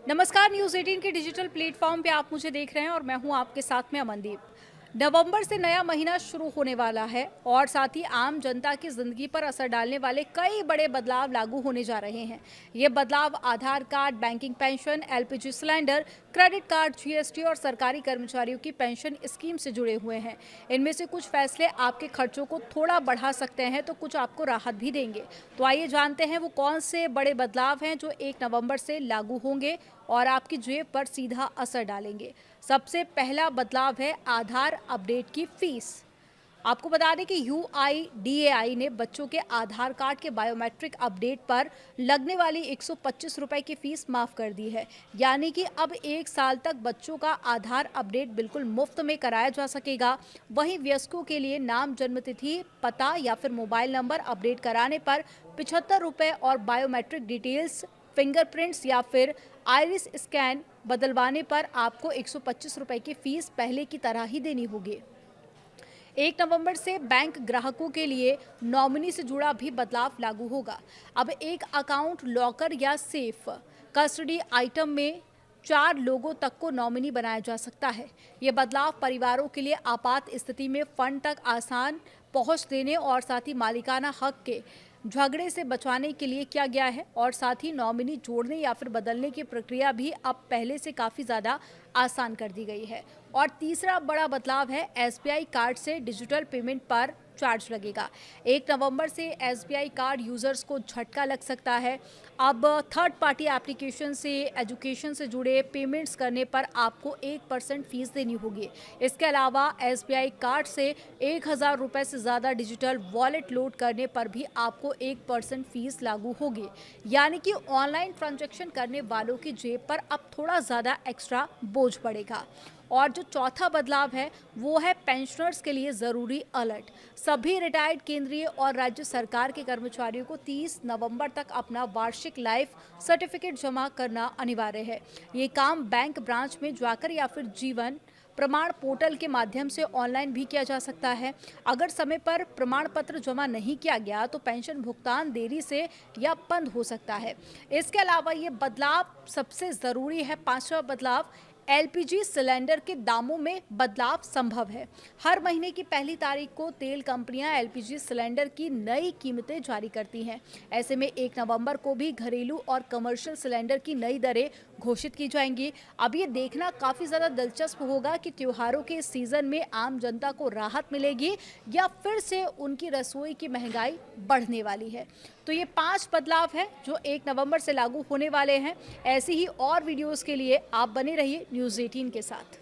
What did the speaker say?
नमस्कार। न्यूज़ 18 के digital platform पे आप मुझे देख रहे हैं और मैं हूं आपके साथ में अमनदीप। नवंबर से नया महीना शुरू होने वाला है और साथ ही आम जनता की जिंदगी पर असर डालने वाले कई बड़े बदलाव लागू होने जा रहे हैं। ये बदलाव Aadhaar card, banking, pension, LPG cylinder, credit card, GST और सरकारी कर्मचारियों की पेंशन स्कीम से जुड़े हुए हैं। इनमें से कुछ फैसले आपके खर्चों को थोड़ा बढ़ा सकते हैं तो कुछ आपको राहत भी देंगे। तो आइए जानते हैं वो कौन से बड़े बदलाव हैं जो 1 नवंबर से लागू होंगे और आपकी जेब पर सीधा असर डालेंगे। सबसे पहला बदलाव है आधार अपडेट की फीस। आपको बता दें कि यूआईडीएआई ने बच्चों के आधार कार्ड के बायोमेट्रिक अपडेट पर लगने वाली 125 रुपए की फीस माफ कर दी है। यानी कि अब 1 साल तक बच्चों का आधार अपडेट बिल्कुल मुफ्त में कराया जा सकेगा। वहीं वयस्कों के लिए नाम, जन्मतिथि, पता या फिर मोबाइल नंबर अपडेट कराने पर 75 रुपए और बायोमेट्रिक डिटेल्स, फिंगरप्रिंट्स या फिर आइरिस स्कैन बदलवाने पर आपको 125 रुपए की फीस पहले की तरह ही देनी होगी। 1 नवंबर से बैंक ग्राहकों के लिए नॉमिनी से जुड़ा भी बदलाव लागू होगा। अब एक अकाउंट, लॉकर या सेफ कस्टडी आइटम में 4 लोगों तक को नॉमिनी बनाया जा सकता है। ये बदलाव परिवारों के लिए आपात स्थिति में फंड तक आसान पहुंच देने और साथ ही मालिकाना हक के झगड़े से बचाने के लिए किया गया है। और साथ ही नॉमिनी जोड़ने या फिर बदलने की प्रक्रिया भी अब पहले से काफ़ी ज़्यादा आसान कर दी गई है। और तीसरा बड़ा बदलाव है एसबीआई कार्ड से डिजिटल पेमेंट पर चार्ज लगेगा। 1 नवंबर से एसबीआई कार्ड यूजर्स को झटका लग सकता है। अब थर्ड पार्टी एप्लीकेशन से एजुकेशन से जुड़े पेमेंट्स करने पर आपको 1% फीस देनी होगी। इसके अलावा एसबीआई कार्ड से 1000 रुपये से ज़्यादा डिजिटल वॉलेट लोड करने पर भी आपको 1% फीस लागू होगी। यानी कि ऑनलाइन ट्रांजैक्शन करने वालों की जेब पर अब थोड़ा ज़्यादा एक्स्ट्रा बोझ पड़ेगा। और जो चौथा बदलाव है वो है पेंशनर्स के लिए ज़रूरी अलर्ट। सभी रिटायर्ड केंद्रीय और राज्य सरकार के कर्मचारियों को 30 नवंबर तक अपना वार्षिक लाइफ सर्टिफिकेट जमा करना अनिवार्य है। ये काम बैंक ब्रांच में जाकर या फिर जीवन प्रमाण पोर्टल के माध्यम से ऑनलाइन भी किया जा सकता है। अगर समय पर प्रमाण पत्र जमा नहीं किया गया तो पेंशन भुगतान देरी से या बंद हो सकता है। इसके अलावा ये बदलाव सबसे ज़रूरी है, पांचवा बदलाव, एलपीजी सिलेंडर के दामों में बदलाव संभव है। हर महीने की पहली तारीख को तेल कंपनियां एलपीजी सिलेंडर की नई कीमतें जारी करती हैं। ऐसे में 1 नवंबर को भी घरेलू और कमर्शियल सिलेंडर की नई दरें घोषित की जाएंगी। अब ये देखना काफ़ी ज़्यादा दिलचस्प होगा कि त्योहारों के सीज़न में आम जनता को राहत मिलेगी या फिर से उनकी रसोई की महंगाई बढ़ने वाली है। तो ये 5 बदलाव हैं जो 1 नवंबर से लागू होने वाले हैं। ऐसी ही और वीडियोस के लिए आप बने रहिए न्यूज़ 18 के साथ।